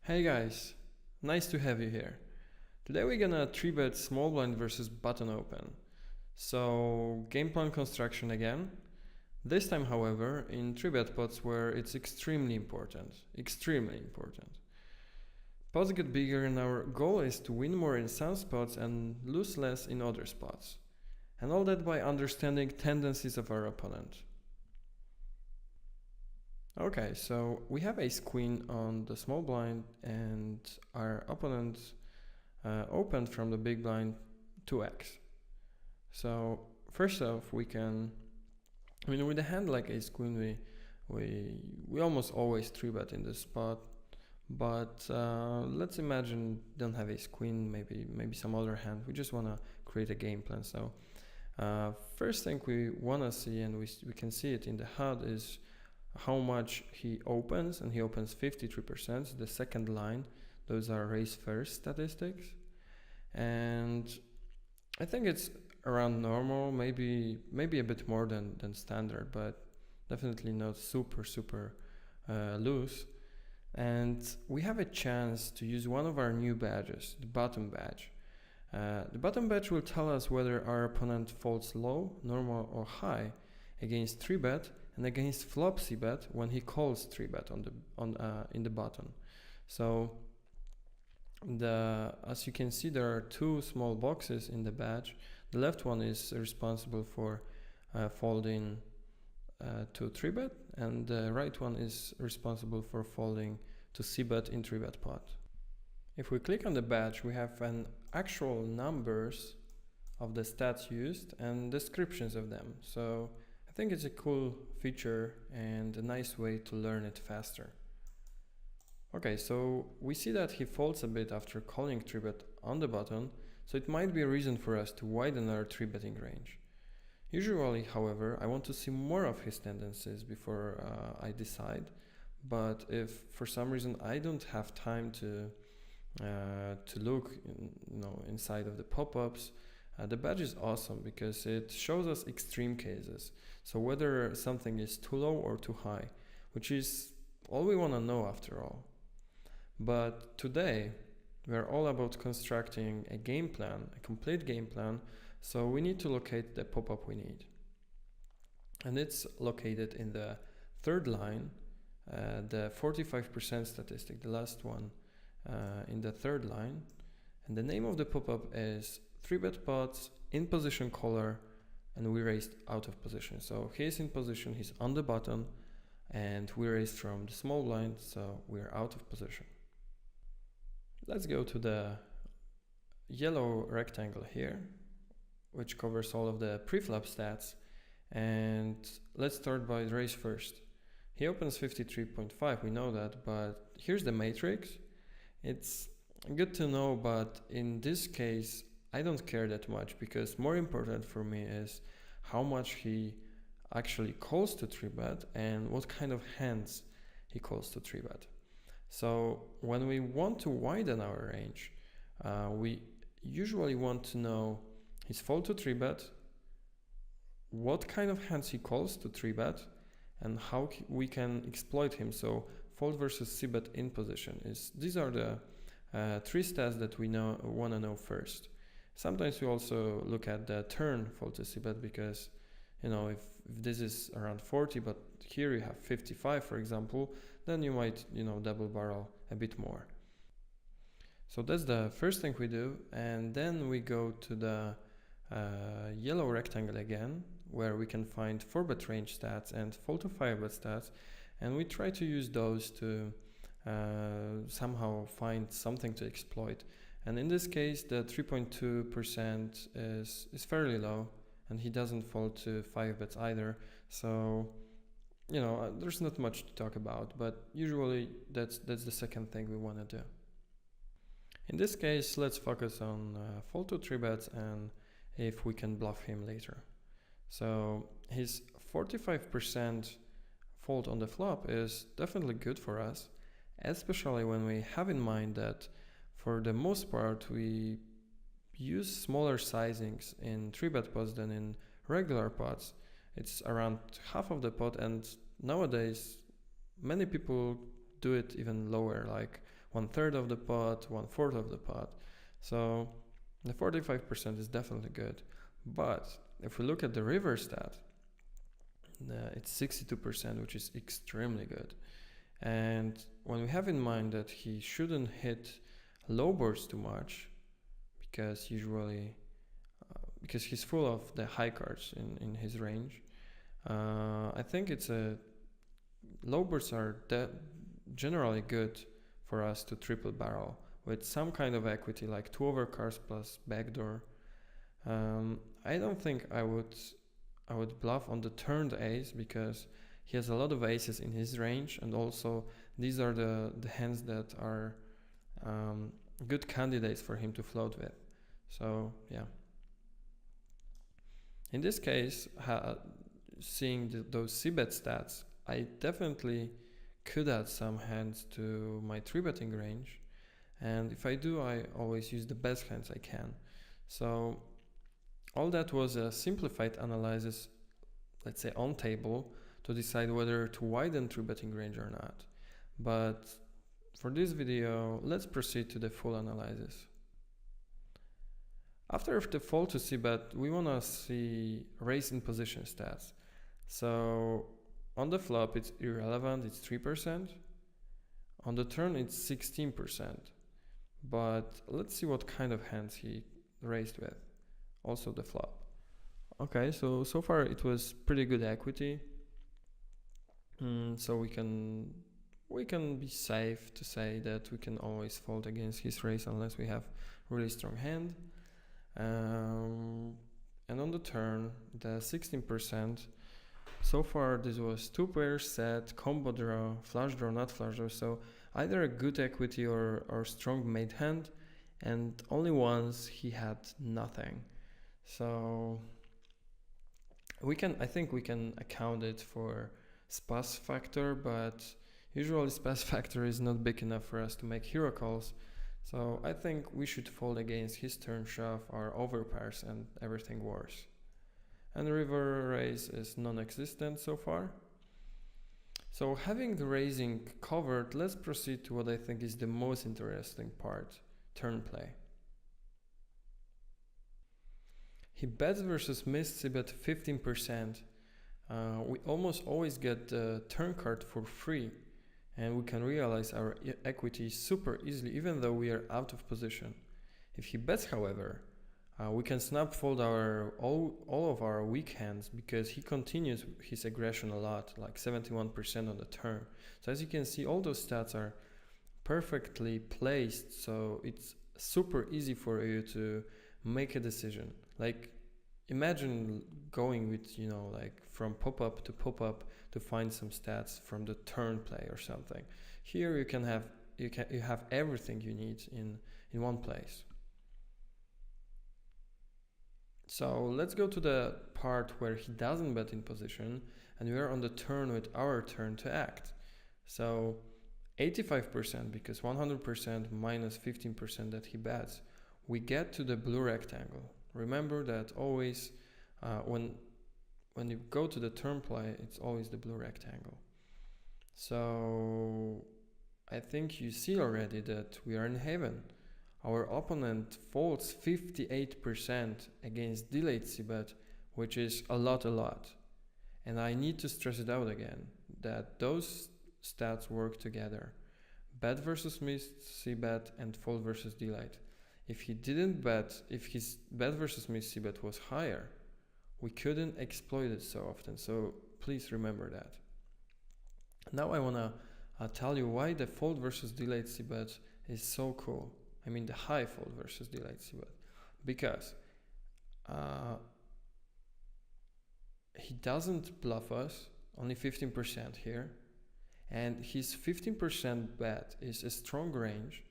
Hey guys, nice to have you here. Today we're gonna 3-bet small blind versus button open. So game plan construction again. This time however in 3-bet pots where it's extremely important. Pots get bigger and our goal is to win more in some spots and lose less in other spots. And all that by understanding tendencies of our opponent. Okay, so we have ace queen on the small blind and our opponent opened from the big blind 2x. So first off, we can, with a hand like ace queen, we almost always 3-bet in this spot. But let's imagine don't have ace queen, maybe some other hand. We just wanna create a game plan. So first thing we wanna see, and we can see it in the HUD, is how much he opens, and he opens 53%. The second line, those are raise first statistics, and I think it's around normal, maybe a bit more than standard, but definitely not super loose. And we have a chance to use one of our new badges, the bottom badge. The bottom badge will tell us whether our opponent folds low, normal or high against 3-bet and against flop c-bet when he calls 3-bet in the button. So as you can see, there are two small boxes in the badge. The left one is responsible for folding to 3-bet, and the right one is responsible for folding to c-bet in 3-bet pot. If we click on the badge, we have an actual numbers of the stats used and descriptions of them. So I think it's a cool feature and a nice way to learn it faster. Okay, so we see that he folds a bit after calling 3-bet on the button, so it might be a reason for us to widen our 3-betting range. Usually, however, I want to see more of his tendencies before I decide, but if for some reason I don't have time to look inside of the pop-ups, the badge is awesome because it shows us extreme cases. So whether something is too low or too high, which is all we want to know after all. But today, we're all about constructing a game plan, a complete game plan, so we need to locate the pop-up we need. And it's located in the third line, the 45% statistic, the last one in the third line. And the name of the pop-up is 3-bet pots, in position caller, and we raised out of position. So he is in position, he's on the button, and we raised from the small blind, so we're out of position. Let's go to the yellow rectangle here, which covers all of the pre-flop stats, and let's start by raise first. He opens 53.5, we know that, but here's the matrix. It's good to know, but in this case I don't care that much, because more important for me is how much he actually calls to 3-bet and what kind of hands he calls to 3-bet. So when we want to widen our range, we usually want to know his fold to 3-bet, what kind of hands he calls to 3-bet, and how we can exploit him. So fold versus c-bet in position, these are the three stats that we want to know first. Sometimes we also look at the turn fold to c-bet, because if this is around 40 but here you have 55, for example, then you might double barrel a bit more. So that's the first thing we do, and then we go to the yellow rectangle again, where we can find 4-bet range stats and fold to 5-bet stats, and we try to use those to somehow find something to exploit. And in this case, the 3.2% is fairly low, and he doesn't fold to 5-bets either. So, there's not much to talk about, but usually that's the second thing we want to do. In this case, let's focus on fold to 3-bets and if we can bluff him later. So his 45% fold on the flop is definitely good for us, especially when we have in mind that for the most part we use smaller sizings in 3-bet pots than in regular pots. It's around half of the pot, and nowadays many people do it even lower, like 1/3 of the pot, 1/4 of the pot. So the 45% is definitely good. But if we look at the river stat, it's 62%, which is extremely good. And when we have in mind that he shouldn't hit low boards too much, because usually, because he's full of the high cards in his range, I think low boards are generally good for us to triple barrel with some kind of equity, like 2 overcards plus backdoor. I don't think I would bluff on the turned ace, because he has a lot of aces in his range, and also these are the hands that are good candidates for him to float with. So yeah. In this case, seeing those c-bet stats, I definitely could add some hands to my 3-betting range. And if I do, I always use the best hands I can. So all that was a simplified analysis, let's say on table, to decide whether to widen 3-betting range or not. But for this video, let's proceed to the full analysis. After the fold to c-bet, we want to see raise in position stats. So on the flop, it's irrelevant, it's 3%. On the turn, it's 16%. But let's see what kind of hands he raised with. Also the flop. Okay, so far it was pretty good equity. So we can be safe to say that we can always fold against his raise unless we have really strong hand. And on the turn, the 16%. So far this was 2 pair set, combo draw, flush draw, not flush draw. So either a good equity or strong made hand, and only once he had nothing. So I think we can account it for spaz factor, but usually spaz factor is not big enough for us to make hero calls. So I think we should fold against his turn shove or overpairs and everything worse. And the river raise is non-existent so far. So having the raising covered, let's proceed to what I think is the most interesting part, turn play. He bets versus missed c-bet 15%. We almost always get the turn card for free, and we can realize our equity super easily, even though we are out of position. If he bets, however, we can snap fold all of our weak hands, because he continues his aggression a lot, like 71% on the turn. So as you can see, all those stats are perfectly placed, so it's super easy for you to make a decision. Like, imagine going with, like from pop-up to pop-up to find some stats from the turn play or something. Here you have everything you need in one place. So let's go to the part where he doesn't bet in position, and we are on the turn with our turn to act. So 85%, because 100% minus 15% that he bets, we get to the blue rectangle. Remember that always when you go to the turn play, it's always the blue rectangle. So I think you see already that we are in heaven. Our opponent folds 58% against delayed c-bet, which is a lot. And I need to stress it out again, that those stats work together. Bet versus missed c-bet and fold versus delayed. If he didn't bet, if his bet versus missed c-bet was higher, we couldn't exploit it so often. So please remember that. Now I want to tell you why the fold versus delayed c-bet is so cool. I mean the high fold versus delayed c-bet. Because he doesn't bluff us, only 15% here. And his 15% bet is a strong range.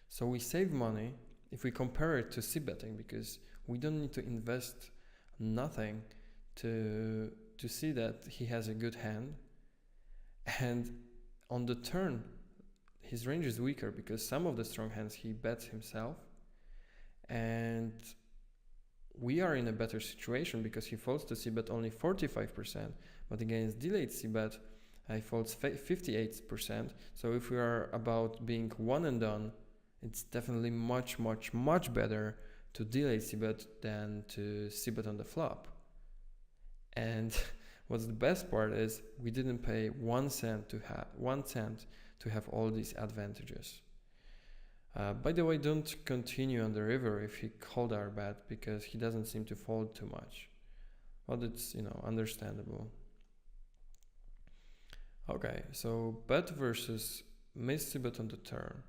So we save money if we compare it to c-betting, because we don't need to invest nothing to see that he has a good hand. And on the turn, his range is weaker, because some of the strong hands he bets himself. And we are in a better situation because he folds to c-bet only 45%, but against delayed c-bet, He folds 58%. So if we are about being one and done, it's definitely much better to delay c-bet than to c-bet on the flop. And what's the best part is we didn't pay 1 cent to have all these advantages. By the way, don't continue on the river if he called our bet, because he doesn't seem to fold too much. But it's, understandable. Okay, so bet versus miss c-bet on the turn.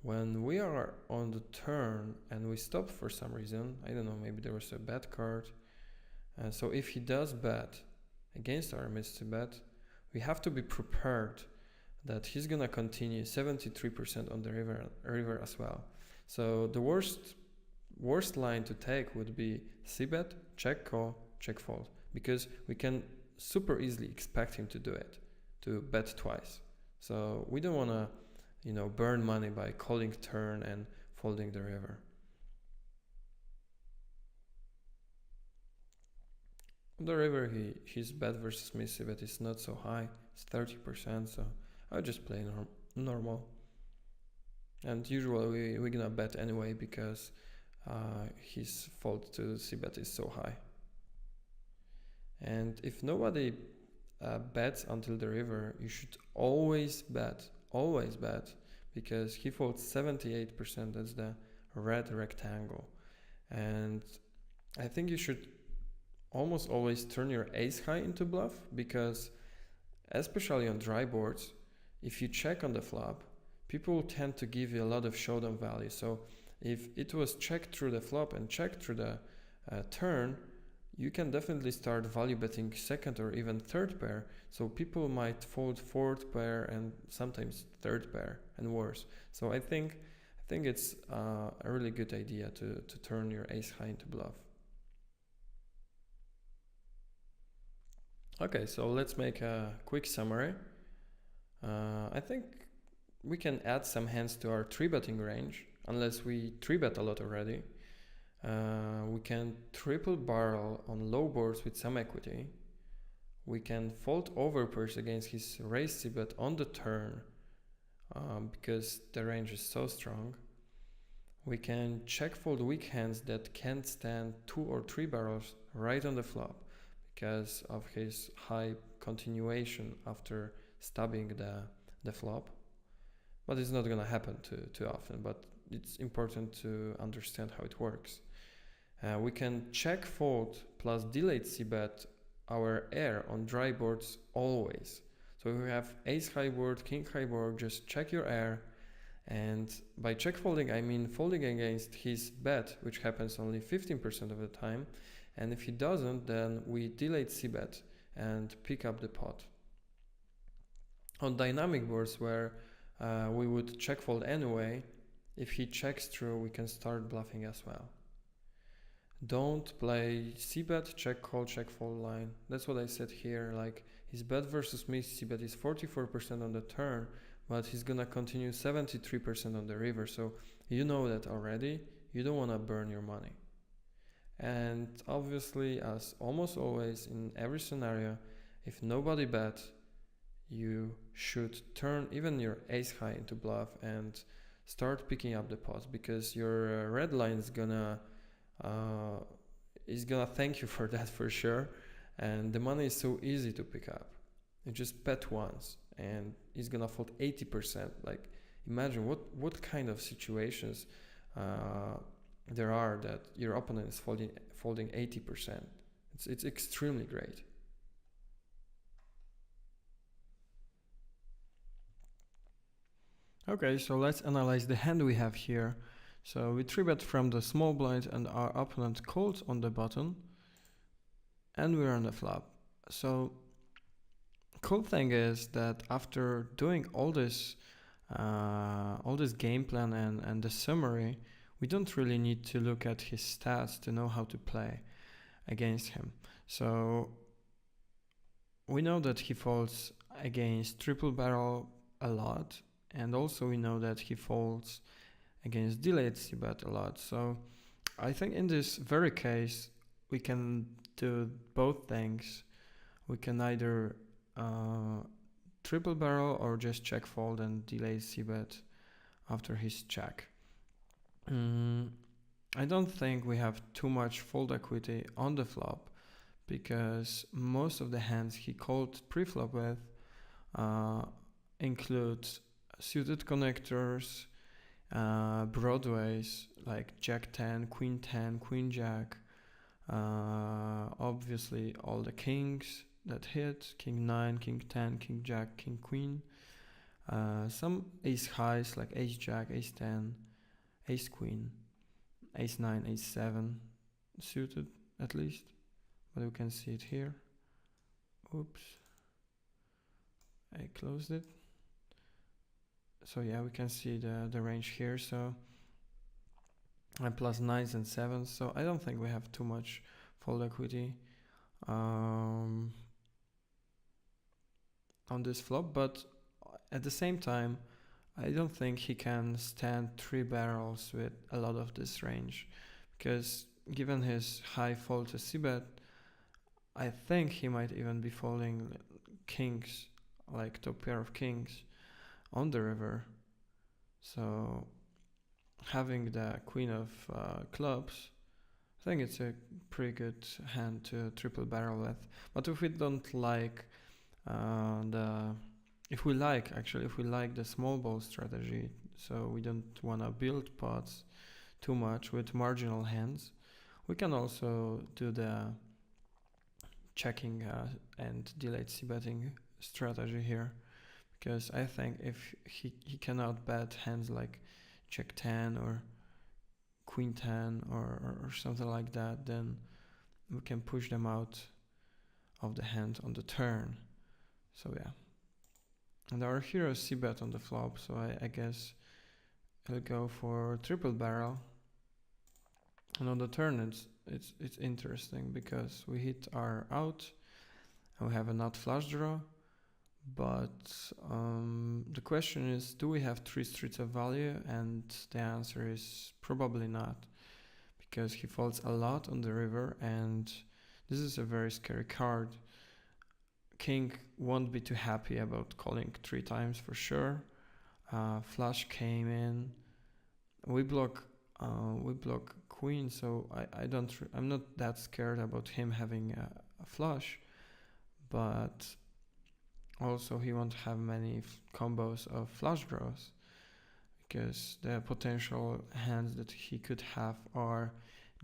When we are on the turn and we stop for some reason, I don't know, maybe there was a bet card. So if he does bet against our miss c-bet, we have to be prepared that he's gonna continue 73% on the river as well. So the worst line to take would be c-bet, check call, check fold, because we can super easily expect him to do it, to bet twice. So we don't wanna, burn money by calling turn and folding the river. On the river, his bet versus miss c-bet is not so high. It's 30%, so I'll just play normal. And usually we're gonna bet anyway, because his fold to c-bet is so high. And if nobody bets until the river, you should always bet, because he folds 78%. That's the red rectangle. And I think you should almost always turn your ace high into bluff, because especially on dry boards, if you check on the flop, people tend to give you a lot of showdown value. So if it was checked through the flop and checked through the turn, you can definitely start value betting second or even third pair. So people might fold fourth pair and sometimes third pair and worse. So I think it's a really good idea to turn your ace high into bluff. Okay, so let's make a quick summary. I think we can add some hands to our 3-betting range, unless we 3-bet a lot already. We can triple barrel on low boards with some equity. We can fold over pairs against his raise c-bet on the turn, because the range is so strong. We can check fold weak hands that can't stand 2 or 3 barrels right on the flop, because of his high continuation after stubbing the flop. But it's not gonna happen too often, but it's important to understand how it works. We can check fold plus delayed c-bet our air on dry boards always. So if we have ace high board, king high board, just check your air. And by check folding, I mean folding against his bet, which happens only 15% of the time. And if he doesn't, then we delayed c-bet and pick up the pot. On dynamic boards, where we would check fold anyway, if he checks through, we can start bluffing as well. Don't play c-bet, check call, check fold line. That's what I said here. Like, his bet versus miss c-bet is 44% on the turn, but he's gonna continue 73% on the river. So you know that already. You don't wanna burn your money. And obviously, as almost always in every scenario, if nobody bet, you should turn even your ace high into bluff and start picking up the pots, because your red line is gonna thank you for that for sure. And the money is so easy to pick up. You just bet once and he's gonna fold 80%. Like, imagine what kind of situations there are that your opponent is folding 80%. It's extremely great. Okay, so let's analyze the hand we have here. So we 3-bet from the small blind and our opponent calls on the button and we're on the flop. So cool thing is that after doing all this game plan and the summary, we don't really need to look at his stats to know how to play against him. So we know that he folds against triple barrel a lot, and also we know that he folds against delayed c-bet a lot. So I think in this very case, we can do both things. We can either triple barrel or just check fold and delay c-bet after his check. I don't think we have too much fold equity on the flop because most of the hands he called pre-flop with include suited connectors, broadways like Jack 10, Queen Jack, obviously all the kings that hit, King 9, King 10, King Jack, King Queen, some ace highs like Ace Jack, Ace 10, Ace Queen, Ace 9, Ace 7 suited at least, but we can see it here. Oops, I closed it. So yeah, we can see the range here. So plus 9s and 7s. So I don't think we have too much fold equity on this flop, but at the same time, I don't think he can stand 3 barrels with a lot of this range, because given his high fold to c-bet, I think he might even be folding kings, like top pair of kings on the river. So having the queen of clubs, I think it's a pretty good hand to triple barrel with. But if we don't like if we like the small ball strategy, so we don't want to build pots too much with marginal hands, we can also do the checking and delayed c-betting strategy here, because I think if he cannot bet hands like Jack 10 or Queen 10 or something like that, then we can push them out of the hand on the turn. So yeah, and our hero c-bet on the flop, so I guess I'll go for triple barrel. And on the turn it's interesting because we hit our out and we have a nut flush draw, but the question is, do we have 3 streets of value? And the answer is probably not, because he folds a lot on the river and this is a very scary card. King won't be too happy about calling 3 times for sure. Flush came in, we block queen, so I'm not that scared about him having a flush, but also he won't have many combos of flush draws, because the potential hands that he could have are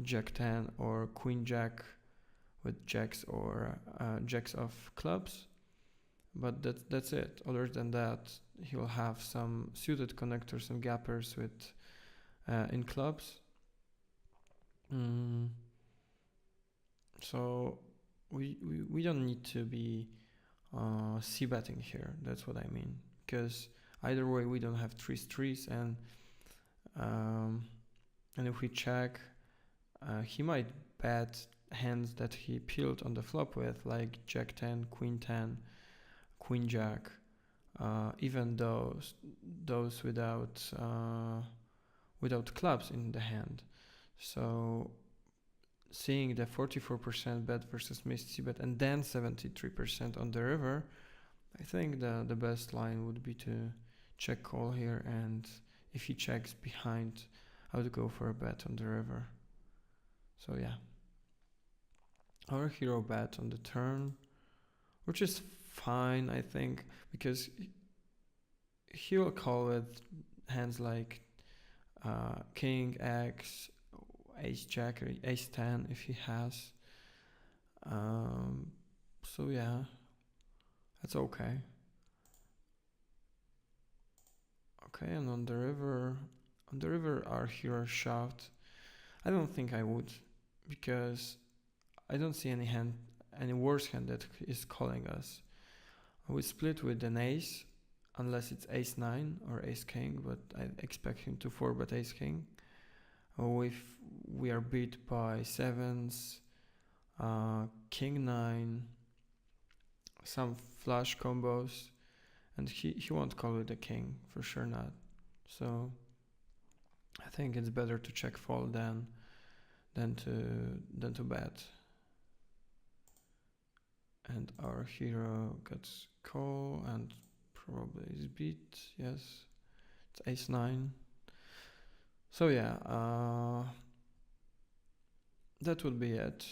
Jack 10 or Queen Jack with jacks or jacks of clubs, but that's it. Other than that, he'll have some suited connectors and gappers with in clubs. So we don't need to be c-betting here. That's what I mean, because either way we don't have 3 streets, and if we check, he might bet hands that he peeled on the flop with, like Jack 10, Queen 10, Queen Jack, even those without clubs in the hand. So seeing the 44% bet versus missed c-bet and then 73% on the river, I think the best line would be to check call here, and if he checks behind, I would go for a bet on the river. So yeah, our hero bet on the turn, which is fine, I think, because he will call with hands like King X, Ace Jack, or Ace 10 if he has. So yeah, that's okay. Okay, and on the river our hero shoved. I don't think I would, because I don't see any worse hand that is calling us. I would split with an ace, unless it's Ace 9 or Ace King, but I expect him to 4-bet Ace King. Or if we are beat by 7s, King 9, some flush combos, and he won't call with the king, for sure not. So I think it's better to check fold than to bet. And our hero gets call, and probably is beat. Yes, it's ace-9. So yeah, that would be it.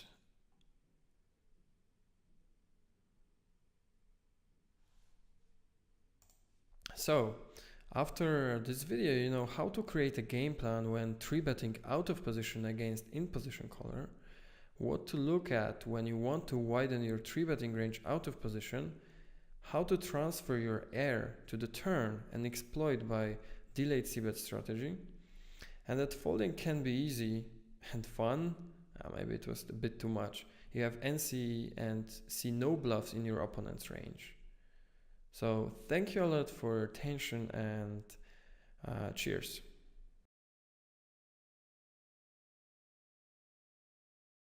So after this video, you know how to create a game plan when 3-betting out of position against in position color, what to look at when you want to widen your 3-betting range out of position, how to transfer your air to the turn and exploit by delayed c-bet strategy, and that folding can be easy and fun. Maybe it was a bit too much. You have NCE and see no bluffs in your opponent's range. So thank you a lot for your attention and cheers.